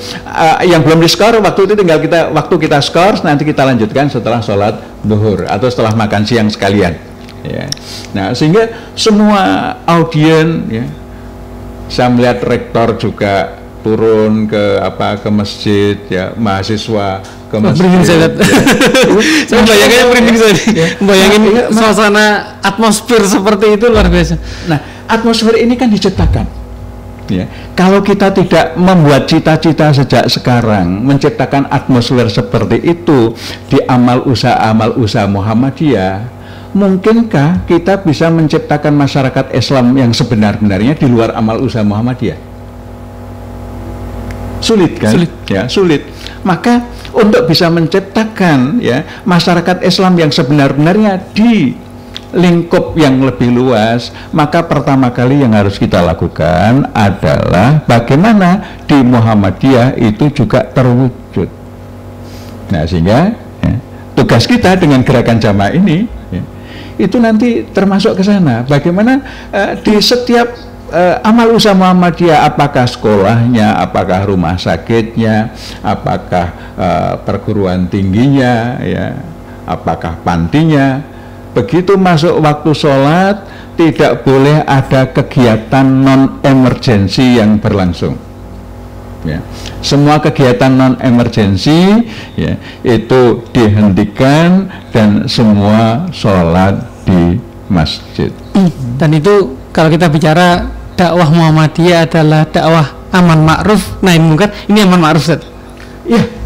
Yang belum diskor waktu itu tinggal waktu kita skor, nanti kita lanjutkan setelah sholat zuhur atau setelah makan siang sekalian. Ya. Nah, sehingga semua audien, ya, saya melihat rektor juga turun ke masjid, ya, mahasiswa ke masjid. Saya bayangin merinding saya. Bayangin suasana atmosfer seperti itu luar biasa. Nah, atmosfer ini kan diciptakan. Ya, kalau kita tidak membuat cita-cita sejak sekarang, menciptakan atmosfer seperti itu di amal usaha Muhammadiyah, mungkinkah kita bisa menciptakan masyarakat Islam yang sebenar-benarnya di luar amal usaha Muhammadiyah? Sulit kan? Sulit. Maka untuk bisa menciptakan, ya, masyarakat Islam yang sebenar-benarnya di lingkup yang lebih luas, maka pertama kali yang harus kita lakukan adalah bagaimana di Muhammadiyah itu juga terwujud. Nah, sehingga, ya, tugas kita dengan gerakan jamaah ini, ya, itu nanti termasuk ke sana. Bagaimana di setiap amal usaha Muhammadiyah, apakah sekolahnya, apakah rumah sakitnya, apakah perguruan tingginya, ya, apakah pantinya, begitu masuk waktu sholat tidak boleh ada kegiatan non emergensi yang berlangsung. Ya. Semua kegiatan non emergensi, ya, itu dihentikan dan semua sholat di masjid. Dan itu kalau kita bicara dakwah Muhammadiyah adalah dakwah aman ma'ruf nahi munkar. Ini aman ma'ruf, Ustaz. Iya.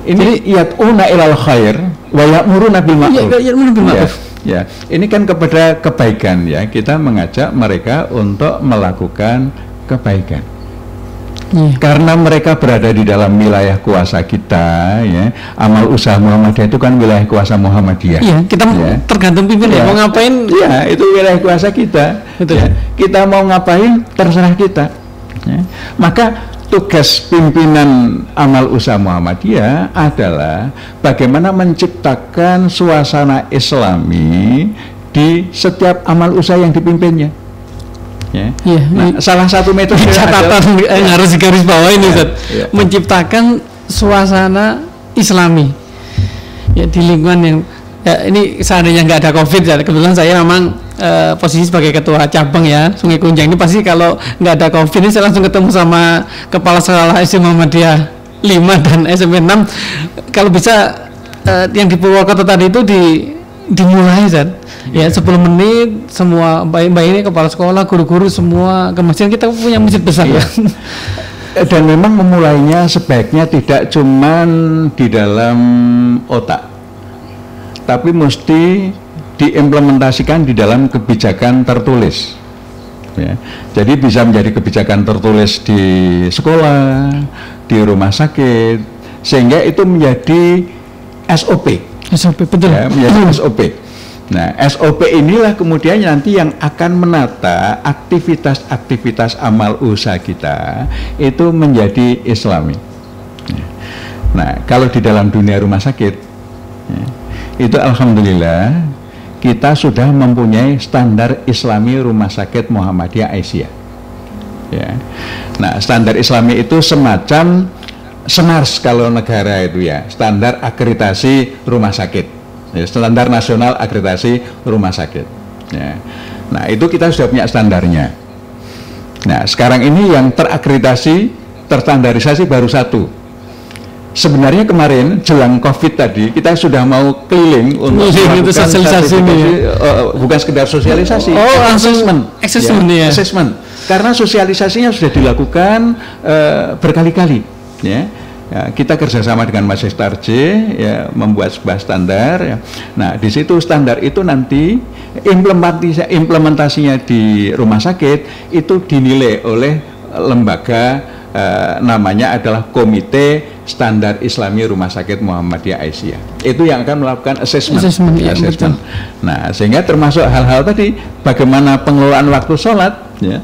Ini yat'una ilal khair wa ya'muruna bil ma'ruf. Ya, ini kan kepada kebaikan, ya. Kita mengajak mereka untuk melakukan kebaikan. Karena mereka berada di dalam wilayah kuasa kita, ya. Amal usaha Muhammadiyah itu kan wilayah kuasa Muhammadiyah. Iya, kita, ya, tergantung pimpinan, ya, mau ngapain. Ya, itu wilayah kuasa kita. Betul. Ya. Kita mau ngapain terserah kita. Ya. Maka tugas pimpinan amal usaha Muhammadiyah adalah bagaimana menciptakan suasana Islami di setiap amal usaha yang dipimpinnya. Ya. Ya, nah, salah satu metode catatan yang harus digaris bawah ini, Ustaz, ya, menciptakan suasana Islami, ya, di lingkungan yang ya ini seandainya nggak ada COVID ya, kebetulan saya memang posisi sebagai ketua cabang ya Sungai Kunjang ini, pasti kalau nggak ada COVID ini saya langsung ketemu sama kepala sekolah SD Muhammadiyah 5 dan SMP 6. Kalau bisa yang di Purwokerto tadi itu dimulai Zat. Ya 10 menit semua baik-baik ini kepala sekolah, guru-guru semua ke masjid. Kita punya masjid besar ya. Dan memang memulainya sebaiknya tidak cuman di dalam otak, tapi mesti diimplementasikan di dalam kebijakan tertulis. Ya. Jadi bisa menjadi kebijakan tertulis di sekolah, di rumah sakit, sehingga itu menjadi SOP. SOP betul. Ya, menjadi SOP. Nah, SOP inilah kemudian nanti yang akan menata aktivitas-aktivitas amal usaha kita itu menjadi Islami. Nah, kalau di dalam dunia rumah sakit, itu alhamdulillah kita sudah mempunyai standar Islami Rumah Sakit Muhammadiyah Aisyah. Ya. Nah, standar Islami itu semacam SNARS kalau negara itu ya, standar akreditasi rumah sakit. Ya, standar nasional akreditasi rumah sakit. Ya. Nah, itu kita sudah punya standarnya. Nah, sekarang ini yang terakreditasi, terstandarisasi baru 1. Sebenarnya kemarin jelang COVID tadi kita sudah mau keliling untuk itu sosialisasi ini ya? Bukan sekedar sosialisasi, assessment, ya. Assessment. Karena sosialisasinya sudah dilakukan berkali-kali. Ya. Ya, kita kerjasama dengan Majelis Tarjih ya, membuat sebuah standar ya. Nah, di situ standar itu nanti implementasinya di rumah sakit itu dinilai oleh lembaga namanya adalah Komite Standar Islami Rumah Sakit Muhammadiyah Aisyah. Itu yang akan melakukan assessment. Ya, Nah, sehingga termasuk hal-hal tadi bagaimana pengelolaan waktu sholat ya,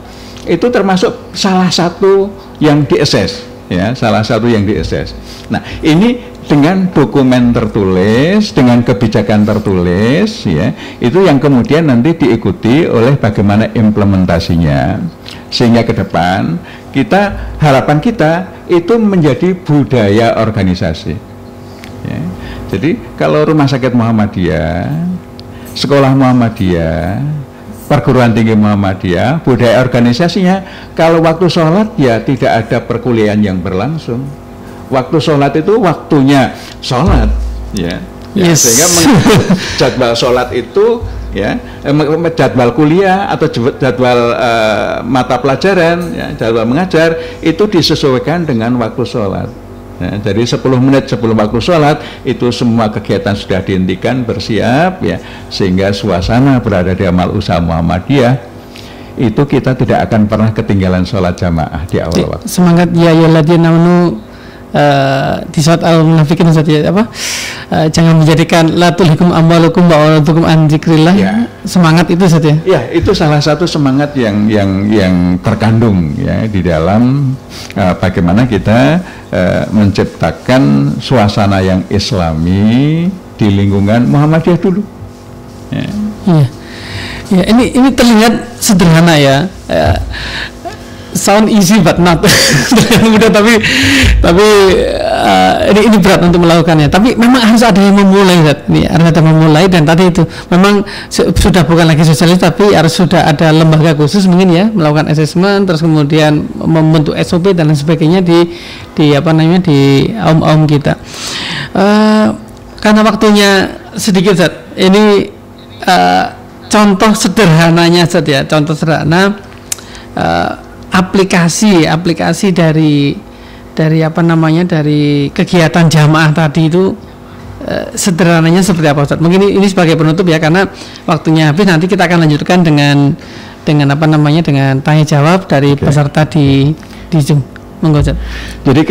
itu termasuk salah satu yang di-assess. Ya, salah satu yang di-assess. Nah, ini dengan dokumen tertulis, dengan kebijakan tertulis, ya, itu yang kemudian nanti diikuti oleh bagaimana implementasinya, sehingga ke depan harapan kita itu menjadi budaya organisasi. Ya. Jadi kalau Rumah Sakit Muhammadiyah, Sekolah Muhammadiyah, Perguruan Tinggi Muhammadiyah, budaya organisasinya, kalau waktu sholat ya tidak ada perkuliahan yang berlangsung. Waktu sholat itu waktunya sholat, ya. Yes. Sehingga jadwal sholat itu, ya, jadwal kuliah atau jadwal mata pelajaran, ya, jadwal mengajar itu disesuaikan dengan waktu sholat. Ya, jadi 10 menit sebelum waktu sholat itu semua kegiatan sudah dihentikan, bersiap ya, sehingga suasana berada di amal usaha Muhammadiyah itu kita tidak akan pernah ketinggalan sholat jamaah di awal waktu. Semangat ya ayyuhalladzina amanu di surat Al-Munafiqun apa? Jangan menjadikan la tulhikum amwalukum wa auladukum an dzikrillah. Ya. Semangat itu saja. Ya, itu salah satu semangat yang terkandung ya di dalam bagaimana kita menciptakan suasana yang Islami di lingkungan Muhammadiyah dulu. Ya. Ya, ini terlihat sederhana ya. Sound easy but not mudah, tapi ini berat untuk melakukannya. Tapi memang harus ada yang memulai, harus ada memulai, dan tadi itu memang sudah bukan lagi sosialis, tapi harus sudah ada lembaga khusus mungkin ya melakukan assessment, terus kemudian membentuk SOP dan lain sebagainya di apa namanya di aum kita. Karena waktunya sedikit, Zat. Ini contoh sederhananya, Zat ya, contoh sederhana. Aplikasi dari apa namanya dari kegiatan jamaah tadi itu sederhananya seperti apa, Ustaz? Mungkin ini sebagai penutup ya, karena waktunya habis. Nanti kita akan lanjutkan dengan apa namanya dengan tanya jawab dari peserta di Zoom. Monggo, Ustaz. Jadi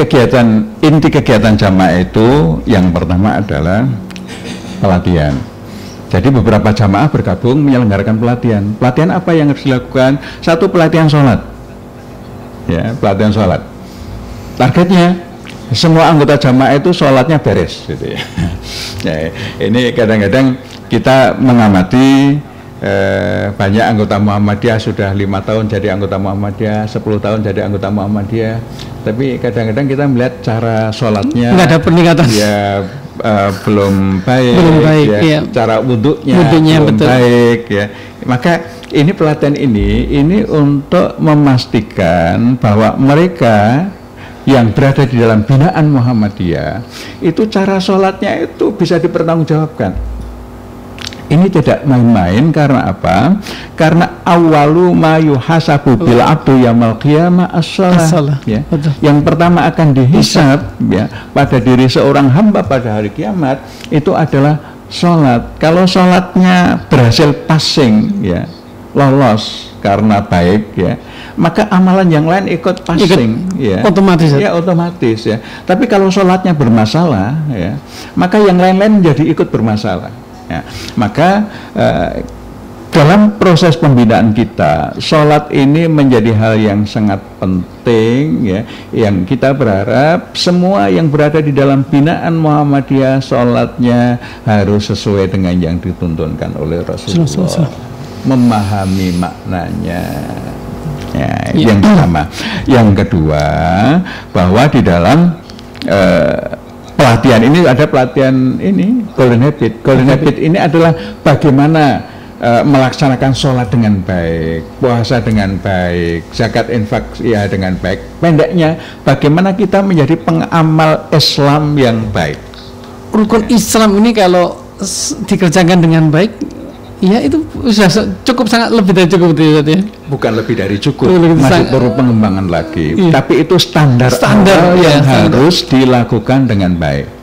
inti kegiatan jamaah itu yang pertama adalah pelatihan. Jadi beberapa jamaah bergabung menyelenggarakan pelatihan. Pelatihan apa yang harus dilakukan? Satu, pelatihan sholat. Ya, pelatihan sholat. Targetnya semua anggota jamaah itu sholatnya beres, gitu ya. Ya, ini kadang-kadang kita mengamati banyak anggota Muhammadiyah sudah 5 tahun jadi anggota Muhammadiyah, 10 tahun jadi anggota Muhammadiyah, tapi kadang-kadang kita melihat cara sholatnya nggak ada peningkatan. Ya belum baik, ya. Iya. Cara wudhunya belum betul. baik, ya. Maka ini pelatihan ini untuk memastikan bahwa mereka yang berada di dalam binaan Muhammadiyah itu cara sholatnya itu bisa dipertanggungjawabkan. Ini tidak main-main. Karena apa? Karena awalu ma yuhasabu bil abdu yaumil qiyamah as-shalah, ya. Yang pertama akan dihisab, ya, pada diri seorang hamba pada hari kiamat itu adalah sholat. Kalau sholatnya berhasil passing, ya, lolos karena baik, ya, maka amalan yang lain ikut passing, ya, otomatis, ya, otomatis, ya. Tapi kalau sholatnya bermasalah, ya, maka yang lain-lain menjadi ikut bermasalah. Ya, maka dalam proses pembinaan kita, sholat ini menjadi hal yang sangat penting, ya, yang kita berharap semua yang berada di dalam binaan Muhammadiyah sholatnya harus sesuai dengan yang dituntunkan oleh Rasulullah, memahami maknanya. Ya, yang pertama. Yang kedua, bahwa di dalam pelatihan ini ada pelatihan ini Golden Habit. Golden Habit ini adalah bagaimana melaksanakan sholat dengan baik, puasa dengan baik, zakat infak ya dengan baik. Pendeknya, bagaimana kita menjadi pengamal Islam yang baik. Rukun Islam ini kalau dikerjakan dengan baik, ya itu sudah cukup, sangat lebih dari cukup, ya. Bukan lebih dari cukup, masih perlu pengembangan lagi. Iya. Tapi itu standar yang harus dilakukan dengan baik.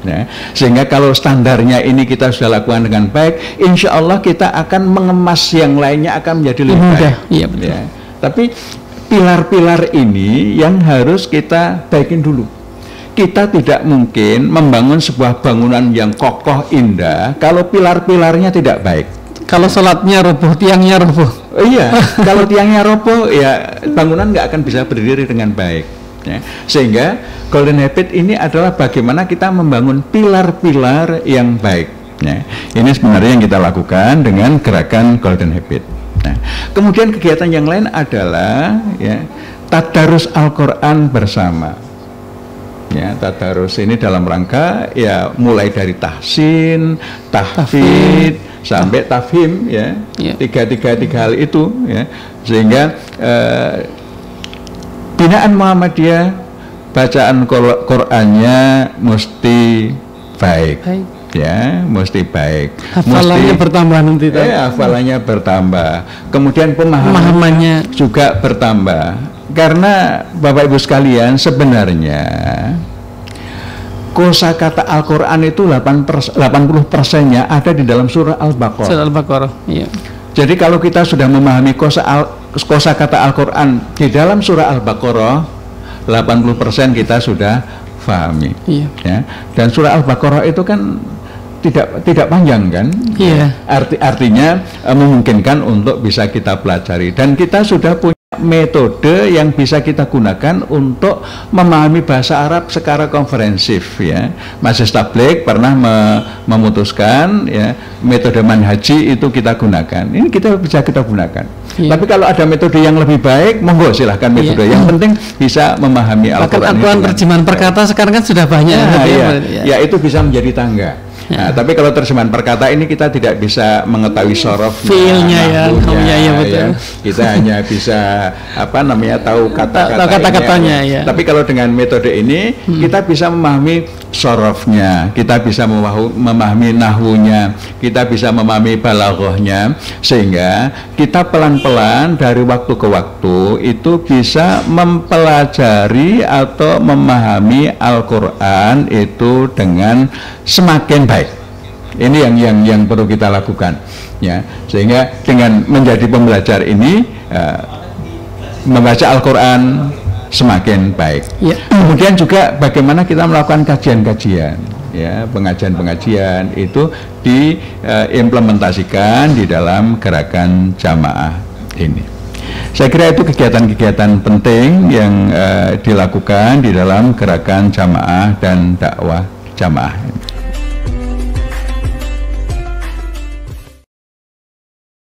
Ya. Sehingga kalau standarnya ini kita sudah lakukan dengan baik, insya Allah kita akan mengemas yang lainnya akan menjadi lebih baik. Iya, betul. Ya. Tapi pilar-pilar ini yang harus kita baikin dulu. Kita tidak mungkin membangun sebuah bangunan yang kokoh indah kalau pilar-pilarnya tidak baik. Kalau sholatnya roboh, tiangnya roboh. Iya, kalau tiangnya roboh, ya bangunan nggak akan bisa berdiri dengan baik. Ya. Sehingga Golden Habit ini adalah bagaimana kita membangun pilar-pilar yang baik. Ya. Ini sebenarnya yang kita lakukan dengan gerakan Golden Habit. Nah, kemudian kegiatan yang lain adalah, ya, tadarus Al-Quran bersama. Ya, tadarus ini dalam rangka, ya, mulai dari tahsin, tahfidz, sampai tafhim, ya, tiga hal itu, ya, sehingga binaan Muhammadiyah bacaan Qurannya mesti baik, ya, mesti baik, hafalannya bertambah nanti, hafalannya bertambah, kemudian pemahamannya juga bertambah. Karena Bapak Ibu sekalian, sebenarnya kosakata Al-Quran itu 80%-nya ada di dalam surah Al-Baqarah. Surah Al-Baqarah, iya. Jadi kalau kita sudah memahami kosakata Al-Quran di dalam surah Al-Baqarah, 80% kita sudah pahami. Iya. Ya. Dan surah Al-Baqarah itu kan tidak panjang, kan? Iya. Artinya memungkinkan untuk bisa kita pelajari, dan kita sudah punya metode yang bisa kita gunakan untuk memahami bahasa Arab secara komprehensif, ya. Majelis Tabligh pernah memutuskan, ya, metode manhaji itu kita gunakan. Ini bisa kita gunakan. Iya. Tapi kalau ada metode yang lebih baik, monggo silahkan metode. Iya. Yang penting bisa memahami Al-Quran. Al-Quran terjemahan perkata sekarang kan sudah banyak. Ya, itu bisa menjadi tangga. Nah, tapi kalau terjemahan perkata ini kita tidak bisa mengetahui sorof, feel-nya, ya, betul. Ya. Kita hanya bisa tahu kata-katanya. Ya. Tapi kalau dengan metode ini kita bisa memahami sorofnya, kita bisa memahami nahwunya, kita bisa memahami balaghahnya, sehingga kita pelan-pelan dari waktu ke waktu itu bisa mempelajari atau memahami Al-Quran itu dengan semakin baik. Ini yang perlu kita lakukan, ya, sehingga dengan menjadi pembelajar ini membaca Al-Quran semakin baik. Ya. Kemudian juga bagaimana kita melakukan kajian-kajian, ya, pengajian-pengajian itu diimplementasikan di dalam gerakan jamaah ini. Saya kira itu kegiatan-kegiatan penting yang dilakukan di dalam gerakan jamaah dan dakwah jamaah ini.